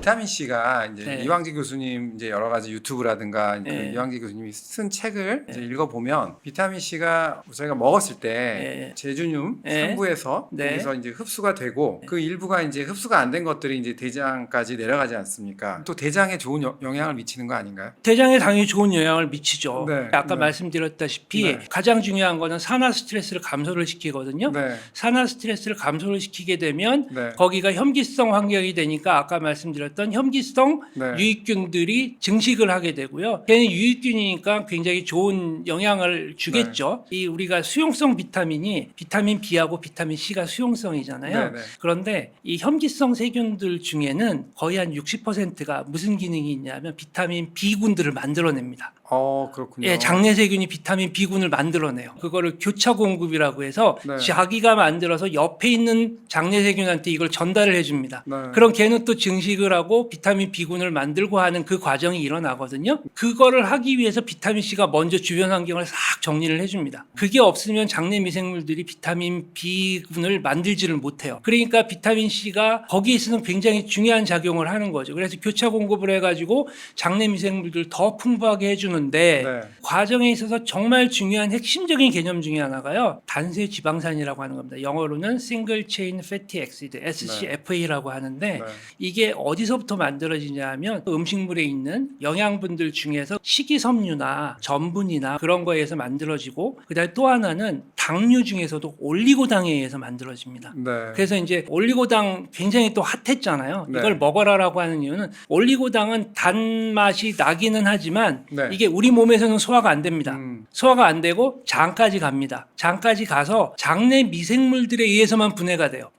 비타민 C가 이제 네. 이황재 교수님 이제 여러 가지 유튜브라든가 그 네. 이황재 교수님이 쓴 책을 이제 읽어보면 비타민 C가 저희가 먹었을 때 네. 제주늄 네. 상부에서 네. 거기서 이제 흡수가 되고 그 일부가 이제 흡수가 안 된 것들이 이제 대장까지 내려가지 않습니까? 또 대장에 좋은 영향을 미치는 거 아닌가요? 대장에 당연히 좋은 영향을 미치죠. 네. 아까 네. 말씀드렸다시피 네. 가장 중요한 거는 산화 스트레스를 감소를 시키거든요. 네. 산화 스트레스를 감소를 시키게 되면 네. 거기가 혐기성 환경이 되니까 아까 말씀드렸던 혐기성 네. 유익균들이 증식을 하게 되고요. 걔는 유익균이니까 굉장히 좋은 영향을 주겠죠. 이 우리가 수용성 비타민이 비타민 B하고 비타민 C가 수용성이잖아요. 네. 네. 그런데 이 혐기성 세균들 중에는 거의 한 60%가 무슨 기능이 있냐면 비타민 B군들을 만들어냅니다. 그렇군요. 예, 장내 세균이 비타민 B군을 만들어내요. 그거를 교차 공급이라고 해서 네. 자기가 만들어서 옆에 있는 장내 세균한테 이걸 전달을 해줍니다. 네. 그럼 걔는 또 증식을 하고 비타민 B군을 만들고 하는 그 과정이 일어나거든요. 그거를 하기 위해서 비타민 C가 먼저 주변 환경을 싹 정리를 해줍니다. 그게 없으면 장내 미생물들이 비타민 B군을 만들지를 못해요. 그러니까 비타민 C가 거기에 있어서 굉장히 중요한 작용을 하는 거죠. 그래서 교차 공급을 해가지고 장내 미생물들을 더 풍부하게 해주는데 네. 과정에 있어서 정말 중요한 핵심적인 개념 중에 하나가요. 단세 지방산이라고 하는 겁니다. 영어로는 Single Chain Fatty Acid, SCFA라고 하는데 네. 이게 어디서부터 만들어지냐 하면 음식물에 있는 영양분들 중에서 식이섬유나 전분이나 그런 거에서 만들어지고 그다음에 또 하나는 당류 중에서도 올리고당에 의해서 만들어집니다. 네. 그래서 이제 올리고당 굉장히 또 핫했잖아요. 네. 이걸 먹어라라고 하는 이유는 올리고당은 단맛이 나기는 하지만 네. 이게 우리 몸에서는 소화가 안 됩니다. 음. 소화가 안 되고 장까지 갑니다. 장까지 가서 장내 미생물들에 의해서만 분해가 돼요.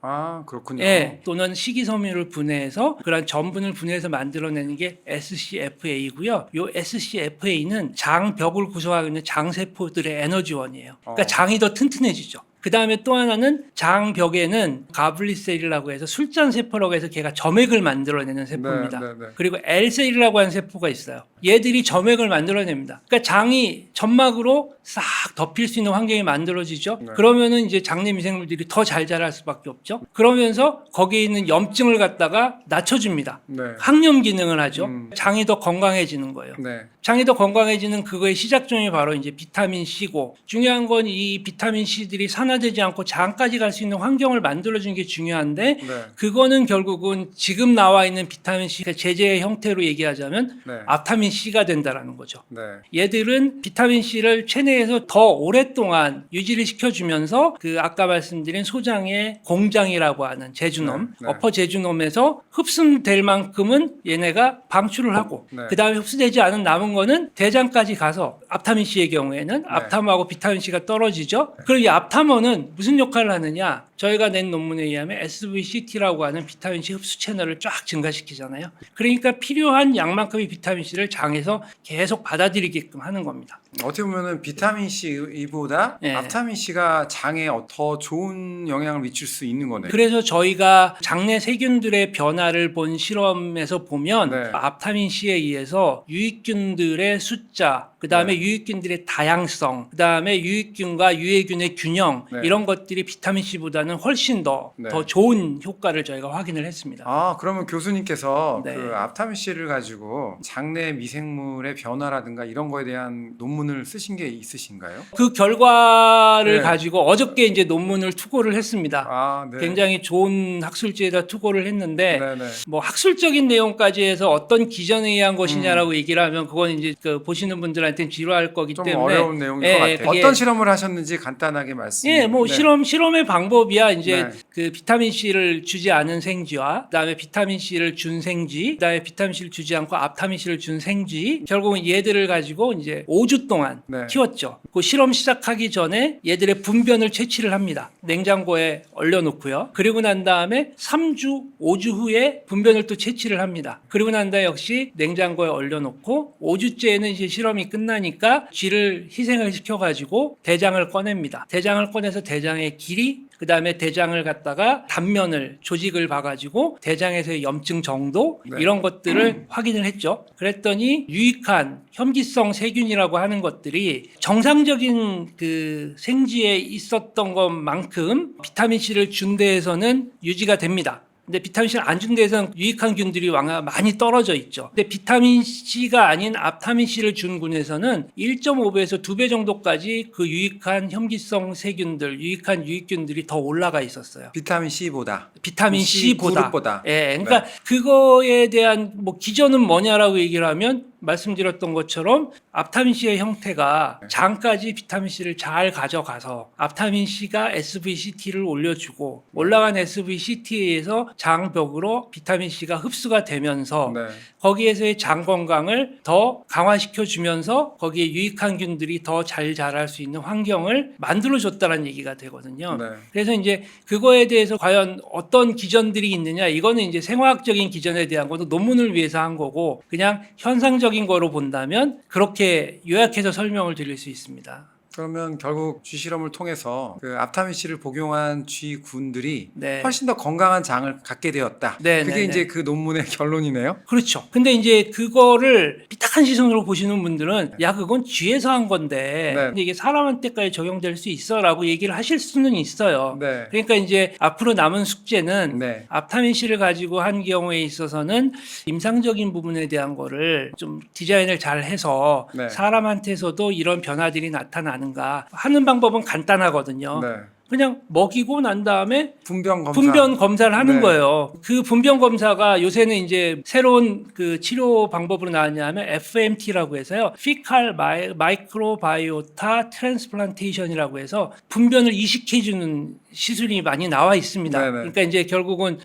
그렇군요. 예, 또는 식이섬유를 분해해서 그런 전분을 분해해서 만들어내는 게 SCFA고요. 요 SCFA는 장벽을 구성하고 있는 장세포들의 에너지원이에요. 그러니까 장이 더 튼튼해지죠. 그 다음에 또 하나는 장벽에는 가블리셀이라고 해서 술잔세포라고 해서 걔가 점액을 만들어내는 세포입니다. 네, 네, 네. 그리고 L셀이라고 하는 세포가 있어요. 얘들이 점액을 만들어냅니다. 그러니까 장이 점막으로 싹 덮일 수 있는 환경이 만들어지죠. 네. 그러면은 이제 장내 미생물들이 더 잘 자랄 수밖에 없죠. 그러면서 거기에 있는 염증을 갖다가 낮춰줍니다. 네. 항염 기능을 하죠. 장이 더 건강해지는 거예요. 네. 장이 더 건강해지는 그거의 시작점이 바로 이제 비타민 C고 중요한 건 이 비타민 C들이 산화되지 않고 장까지 갈 수 있는 환경을 만들어주는 게 중요한데 네. 그거는 결국은 지금 나와 있는 비타민 C 제제의 형태로 얘기하자면 네. 앞타민 C가 된다라는 거죠. 네. 얘들은 비타민 C를 체내에서 더 오랫동안 유지를 시켜주면서 그 아까 말씀드린 소장의 공장이라고 하는 제주놈, 네. 어퍼 제주놈에서 흡수될 만큼은 얘네가 방출을 하고 네. 그 다음에 흡수되지 않은 남은 거는 대장까지 가서 앞타민 C의 경우에는 앞타머하고 비타민 C가 떨어지죠. 그럼 이 앞타머는 무슨 역할을 하느냐? 저희가 낸 논문에 의하면 SVCT라고 하는 비타민 C 흡수 채널을 쫙 증가시키잖아요. 그러니까 필요한 양만큼의 비타민 C를 장에서 계속 받아들이게끔 하는 겁니다. 어떻게 보면은 비타민 C보다 네. 앞타민 C가 장에 더 좋은 영향을 미칠 수 있는 거네요. 그래서 저희가 장내 세균들의 변화를 본 실험에서 보면 네. 앞타민 C에 의해서 유익균들의 숫자, 그 다음에 네. 유익균들의 다양성, 그 다음에 유익균과 유해균의 균형 네. 이런 것들이 비타민 C보다는 훨씬 더 네. 좋은 효과를 저희가 확인을 했습니다. 그러면 교수님께서 네. 그 앞타민 C를 가지고 장내 미생물의 변화라든가 이런 거에 대한 논문을 쓰신 게 있으신가요? 그 결과를 네. 가지고 어저께 이제 논문을 투고를 했습니다. 네. 굉장히 좋은 학술지에다 투고를 했는데 네, 네. 뭐 학술적인 내용까지 해서 어떤 기전에 의한 것이냐라고 얘기를 하면 그건 이제 그 보시는 분들한테는 지루할 거기 좀 때문에 어려운 내용일 예, 것 같아요. 그게- 어떤 실험을 하셨는지 간단하게 말씀. 예, 뭐 네. 실험의 방법이야 이제 네. 그 비타민 C를 주지 않은 생쥐와 그다음에 비타민 C를 준 생쥐, 그다음에 비타민 C를 주지 않고 앞타민 C를 준 생쥐, 결국은 얘들을 가지고 이제 5주 동안 네. 키웠죠. 그 실험 시작하기 전에 얘들의 분변을 채취를 합니다. 냉장고에 얼려놓고요. 그리고 난 다음에 3주, 5주 후에 분변을 또 채취를 합니다. 그리고 난 다음에 역시 냉장고에 얼려놓고 5주째에는 이제 실험이 끝나니까 쥐를 희생을 시켜가지고 대장을 꺼냅니다. 대장을 꺼내서 대장의 길이 그 다음에 대장을 갖다가 단면을 조직을 봐가지고 대장에서의 염증 정도 네. 이런 것들을 확인을 했죠. 그랬더니 유익한 혐기성 세균이라고 하는 것들이 정상적인 그 생쥐에 있었던 것만큼 비타민 C를 준 데에서는 유지가 됩니다. 근데 비타민 C를 안 준 데에서는 유익한 균들이 많이 떨어져 있죠. 근데 비타민 C가 아닌 앞타민 C를 준 군에서는 1.5배에서 2배 정도까지 그 유익한 혐기성 세균들, 유익한 유익균들이 더 올라가 있었어요. 비타민 C보다. 비타민 C보다. 그룹보다. 예, 그러니까 그거에 대한 뭐 기전은 뭐냐라고 얘기를 하면 말씀드렸던 것처럼 앞타민 C의 형태가 장까지 비타민 C를 잘 가져가서 앞타민 C가 SVCT를 올려주고 올라간 SVCT에 의해서 장벽으로 비타민 C가 흡수가 되면서 네. 거기에서의 장 건강을 더 강화시켜 주면서 거기에 유익한 균들이 더 잘 자랄 수 있는 환경을 만들어 줬다는 얘기가 되거든요. 네. 그래서 이제 그거에 대해서 과연 어떤 기전들이 있느냐, 이거는 이제 생화학적인 기전에 대한 것도 논문을 위해서 한 거고 그냥 현상적인 거로 본다면 그렇게 요약해서 설명을 드릴 수 있습니다. 그러면 결국 쥐 실험을 통해서 그 앞타민 C를 복용한 쥐군들이 네. 훨씬 더 건강한 장을 갖게 되었다. 네, 그게 네, 이제 네. 그 논문의 결론이네요. 그렇죠. 근데 이제 그거를 삐딱한 시선으로 보시는 분들은 야 그건 쥐에서 한 건데 네. 근데 이게 사람한테까지 적용될 수 있어라고 얘기를 하실 수는 있어요. 네. 그러니까 이제 앞으로 남은 숙제는 네. 앞타민 C를 가지고 한 경우에 있어서는 임상적인 부분에 대한 거를 좀 디자인을 잘 해서 네. 사람한테서도 이런 변화들이 나타나는가 하는 방법은 간단하거든요. 네. 그냥 먹이고 난 다음에 분변 검사. 분변 검사를 하는 네. 거예요. 그 분변 검사가 요새는 이제 새로운 그 치료 방법으로 나왔냐면 FMT라고 해서요. Fecal Microbiota Transplantation이라고 해서 분변을 이식해 주는 시술이 많이 나와 있습니다. 네네. 그러니까 이제 결국은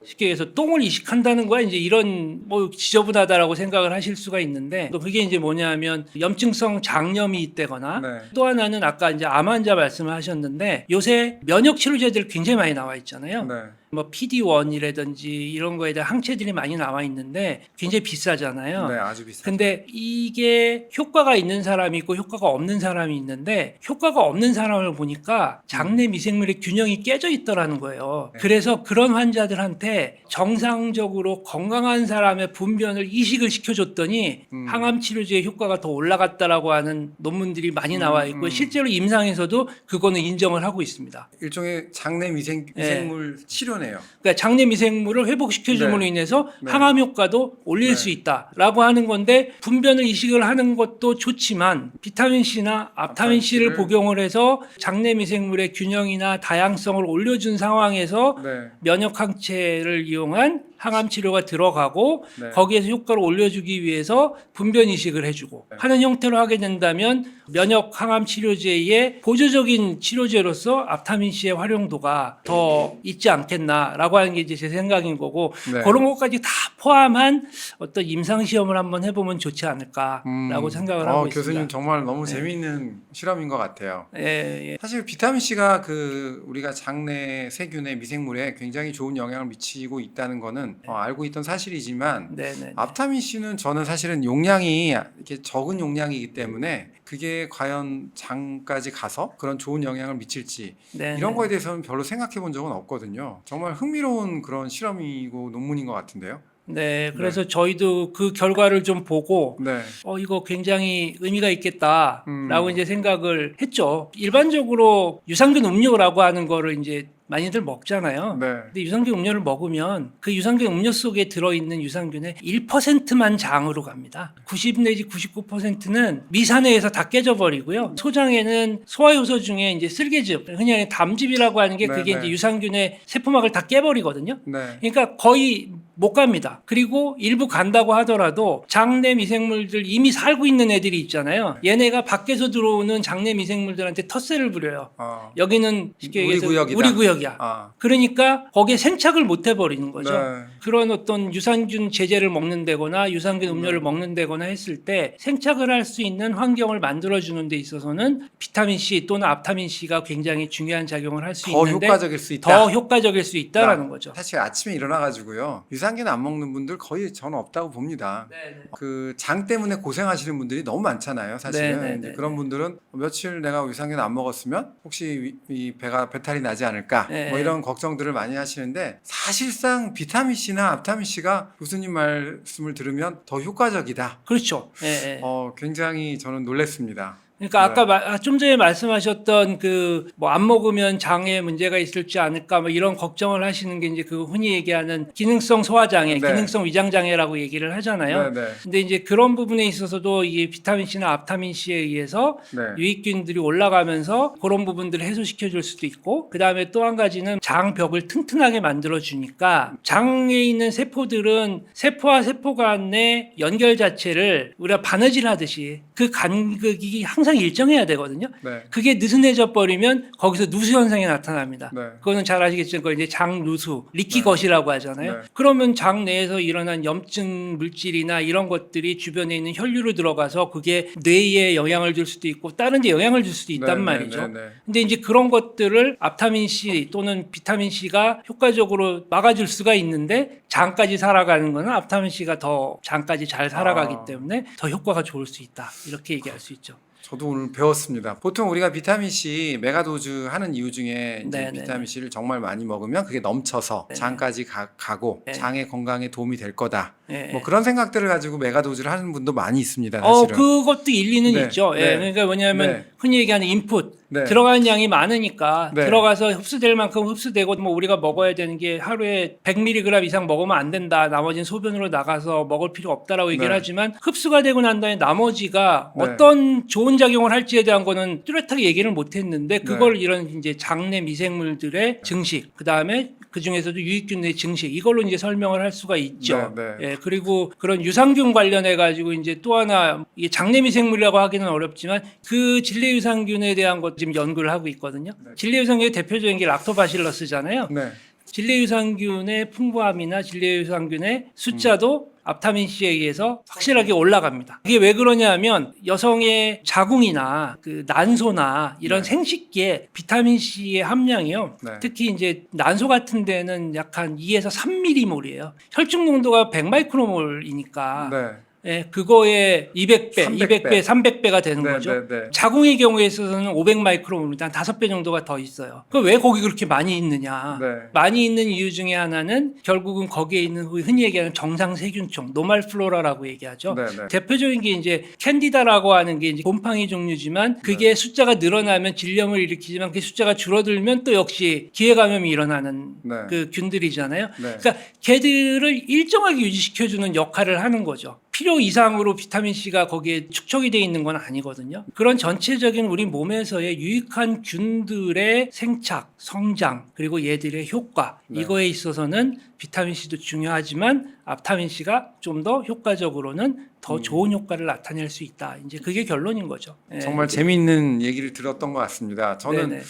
쉽게 얘기해서 똥을 이식한다는 거야. 이제 이런 뭐 지저분하다라고 생각을 하실 수가 있는데 또 그게 이제 뭐냐면 염증성 장염이 있다거나 네. 또 하나는 아까 이제 암 환자 말씀을 하셨는데 요새 면역 치료제들 굉장히 많이 나와 있잖아요. 네. 뭐 PD-1이라든지 이런 거에 대한 항체들이 많이 나와 있는데 굉장히 비싸잖아요. 네, 아주 비싸. 근데 이게 효과가 있는 사람이 있고 효과가 없는 사람이 있는데 효과가 없는 사람을 보니까 장내 미생물의 균형이 깨져 있더라는 거예요. 네. 그래서 그런 환자들한테 정상적으로 건강한 사람의 분변을 이식을 시켜줬더니 항암 치료제의 효과가 더 올라갔다라고 하는 논문들이 많이 나와 있고 실제로 임상에서도 그거는 인정을 하고 있습니다. 일종의 장내 미생물 치료네요. 그러니까 장내 미생물을 회복시켜줌으로 네. 인해서 네. 항암 효과도 올릴 네. 수 있다라고 하는 건데 분변을 이식을 하는 것도 좋지만 비타민 C나 앞타민 C를 C를 복용을 해서 장내 미생물의 균형이나 다양성을 올려준 상황에서 네. 면역 항체를 이용한 항암 치료가 들어가고 네. 거기에서 효과를 올려주기 위해서 분변 이식을 해주고 네. 하는 형태로 하게 된다면 면역 항암 치료제의 보조적인 치료제로서 앞타민 C의 활용도가 더 있지 않겠나라고 하는 게 이제 제 생각인 거고 네. 그런 것까지 다 포함한 어떤 임상 시험을 한번 해보면 좋지 않을까라고 생각을 하고 있습니다. 교수님 정말 너무 재미있는 실험인 것 같아요. 예. 사실 비타민 C가 그 우리가 장내 세균의 미생물에 굉장히 좋은 영향을 미치고 있다는 거는 알고 있던 사실이지만 네네. 앞타민 C는 저는 사실은 용량이 이렇게 적은 용량이기 때문에 그게 과연 장까지 가서 그런 좋은 영향을 미칠지 네네. 이런 거에 대해서는 별로 생각해 본 적은 없거든요. 정말 흥미로운 그런 실험이고 논문인 것 같은데요. 네, 그래서 저희도 그 결과를 좀 보고 네. 이거 굉장히 의미가 있겠다라고 이제 생각을 했죠. 일반적으로 유산균 음료라고 하는 거를 이제 많이들 먹잖아요. 네. 근데 유산균 음료를 먹으면 그 유산균 음료 속에 들어있는 유산균의 1%만 장으로 갑니다. 90 내지 99%는 미산에서 다 깨져버리고요. 소장에는 소화효소 중에 이제 쓸개즙, 그냥 담즙이라고 하는 게 그게 네, 네. 이제 유산균의 세포막을 다 깨버리거든요. 네. 그러니까 거의 못 갑니다. 그리고 일부 간다고 하더라도 장내 미생물들 이미 살고 있는 애들이 있잖아요. 얘네가 밖에서 들어오는 장내 미생물들한테 텃세를 부려요. 여기는 쉽게 우리 얘기해서 구역이다. 우리 구역이야. 그러니까 거기에 생착을 못 해버리는 거죠. 네. 그런 어떤 유산균 제제를 먹는다거나 유산균 음료를 먹는다거나 했을 때 생착을 할 수 있는 환경을 만들어주는 데 있어서는 비타민 C 또는 앞타민 C가 굉장히 중요한 작용을 할 수 더 있는데 효과적일 수 있다. 더 효과적일 수 있다라는 거죠. 사실 아침에 일어나가지고요 유산균 안 먹는 분들 거의 저는 없다고 봅니다. 네네. 그 장 때문에 고생하시는 분들이 너무 많잖아요. 사실은 네네네. 이제 그런 분들은 며칠 내가 유산균 안 먹었으면 혹시 이 배탈이 나지 않을까 네. 뭐 이런 걱정들을 많이 하시는데 사실상 비타민 C나 앞타민 C가 교수님 말씀을 들으면 더 효과적이다. 그렇죠. 예. 굉장히 저는 놀랐습니다. 그러니까 네. 아까 좀 전에 말씀하셨던 그 뭐 안 먹으면 장에 문제가 있을지 않을까 뭐 이런 걱정을 하시는 게 이제 그 흔히 얘기하는 기능성 소화장애, 네. 기능성 위장장애라고 얘기를 하잖아요. 네, 네. 근데 이제 그런 부분에 있어서도 이 비타민 C나 앞타민 C에 의해서 네. 유익균들이 올라가면서 그런 부분들을 해소시켜 줄 수도 있고, 그다음에 또 한 가지는 장벽을 튼튼하게 만들어 주니까 장에 있는 세포들은 세포와 세포 간의 연결 자체를 우리가 바느질 하듯이 그 간극이 항상 일정해야 되거든요. 네. 그게 느슨해져 버리면 거기서 누수 현상이 나타납니다. 네. 그거는 잘 아시겠지만 그걸 이제 장누수, 리키것이라고 하잖아요. 네. 그러면 장 내에서 일어난 염증 물질이나 이런 것들이 주변에 있는 혈류로 들어가서 그게 뇌에 영향을 줄 수도 있고 다른 데 영향을 줄 수도 있단 네, 말이죠. 네, 네, 네. 근데 이제 그런 것들을 앞타민 C 또는 비타민 C가 효과적으로 막아줄 수가 있는데 장까지 살아가는 거는 앞타민 C가 더 장까지 잘 살아가기 때문에 더 효과가 좋을 수 있다. 이렇게 얘기할 수 있죠. 저도 오늘 배웠습니다. 보통 우리가 비타민 C 메가도즈 하는 이유 중에 이제 네네네. 비타민 C를 정말 많이 먹으면 그게 넘쳐서 네네. 장까지 가고 네. 장의 건강에 도움이 될 거다. 예, 뭐 예. 그런 생각들을 가지고 메가도즈를 하는 분도 많이 있습니다. 사실은. 그것도 일리는 네, 있죠. 예, 네. 그러니까 뭐냐면 네. 흔히 얘기하는 인풋 네. 들어가는 양이 많으니까 네. 들어가서 흡수될 만큼 흡수되고 뭐 우리가 먹어야 되는 게 하루에 100mg 이상 먹으면 안 된다. 나머지는 소변으로 나가서 먹을 필요 없다라고 얘기를 네. 하지만 흡수가 되고 난 다음에 나머지가 네. 어떤 좋은 작용을 할지에 대한 거는 뚜렷하게 얘기를 못 했는데 그걸 네. 이런 이제 장내 미생물들의 증식, 그다음에 그 중에서도 유익균의 증식 이걸로 이제 설명을 할 수가 있죠. 네, 네. 예, 그리고 그런 유산균 관련해 가지고 이제 또 하나 이게 장내 미생물이라고 하기는 어렵지만 그 질내 유산균에 대한 것 지금 연구를 하고 있거든요. 네. 질내 유산균의 대표적인 게 락토바실러스잖아요. 네. 질내 유산균의 풍부함이나 질내 유산균의 숫자도 앞타민 C에 의해서 확실하게 올라갑니다. 이게 왜 그러냐면 여성의 자궁이나 그 난소나 이런 네. 생식기에 비타민 C의 함량이요. 네. 특히 이제 난소 같은 데는 약 한 2에서 3mm몰이에요. 혈중 농도가 100마이크로몰이니까 네. 예, 그거에 200배, 300배. 200배, 300배가 되는 네, 거죠. 네, 네. 자궁의 경우에 있어서는 500마이크로몰입니다. 한 5배 정도가 더 있어요. 그 왜 거기 그렇게 많이 있느냐? 네. 많이 있는 이유 중에 하나는 결국은 거기에 있는 흔히 얘기하는 정상 세균총, 노말플로라라고 얘기하죠. 네, 네. 대표적인 게 이제 캔디다라고 하는 게 이제 곰팡이 종류지만 그게 숫자가 늘어나면 질염을 일으키지만 그 숫자가 줄어들면 또 역시 기회감염이 일어나는 네. 그 균들이잖아요. 네. 그러니까 걔들을 일정하게 유지시켜주는 역할을 하는 거죠. 필요 이상으로 비타민 C가 거기에 축적이 돼 있는 건 아니거든요. 그런 전체적인 우리 몸에서의 유익한 균들의 생착, 성장, 그리고 얘들의 효과 네. 이거에 있어서는 비타민 C도 중요하지만 앞타민 C가 좀 더 효과적으로는 더 좋은 효과를 나타낼 수 있다. 이제 그게 결론인 거죠. 예. 정말 재미있는 얘기를 들었던 것 같습니다. 저는 네네.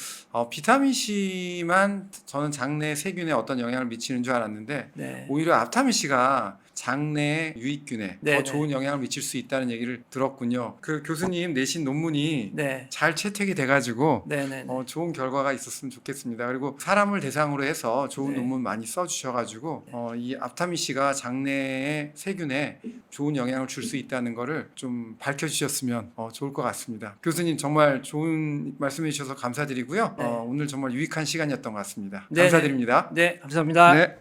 비타민 C만 저는 장내 세균에 어떤 영향을 미치는 줄 알았는데 네. 오히려 앞타민 C가 장내 유익균에 네네. 더 좋은 영향을 미칠 수 있다는 얘기를 들었군요. 그 교수님 내신 논문이 네. 잘 채택이 돼가지고 네네. 좋은 결과가 있었으면 좋겠습니다. 그리고 사람을 대상으로 해서 좋은 네. 논문 많이 써주셔가지고 이 앞타민 C가 장내의 세균에 좋은 영향을 줄 수 있다는 거를 좀 밝혀주셨으면 좋을 것 같습니다. 교수님 정말 좋은 말씀해 주셔서 감사드리고요. 네. 오늘 정말 유익한 시간이었던 것 같습니다. 네네. 감사드립니다. 네, 감사합니다. 네.